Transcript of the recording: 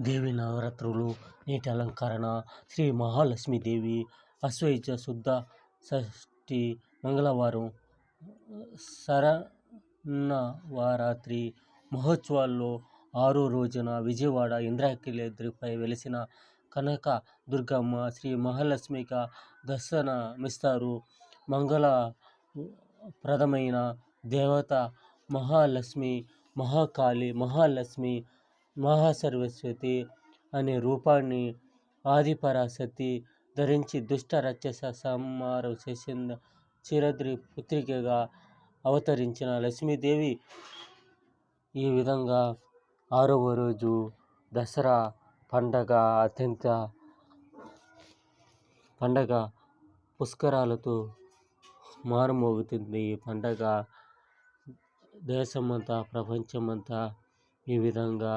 దేవి నవరాత్రులు నేటి అలంకరణ శ్రీ మహాలక్ష్మీదేవి ఆశ్వయుజ శుద్ధ షష్ఠి మంగళవారం శరన్నవరాత్రి మహోత్సవాల్లో 6వ రోజున విజయవాడ ఇంద్రకీలాద్రిపై వెలిసిన కనక దుర్గమ్మ శ్రీ మహాలక్ష్మిగా దర్శనమిస్తారు. మంగళప్రదమైన దేవత మహాలక్ష్మి, మహాకాళి, మహాలక్ష్మి, మహాసరస్వతి అనే రూపాన్ని ఆదిపరాశక్తి ధరించి దుష్ట రాక్షస సంహారం చేసిన క్షీరద్రి పుత్రికగా అవతరించిన లక్ష్మీదేవి. ఈ విధంగా 6వ రోజు దసరా పండగ అత్యంత పుష్కరాలతో మారుమోగుతుంది. ఈ పండగ దేశమంతా ప్రపంచమంతా ఈ విధంగా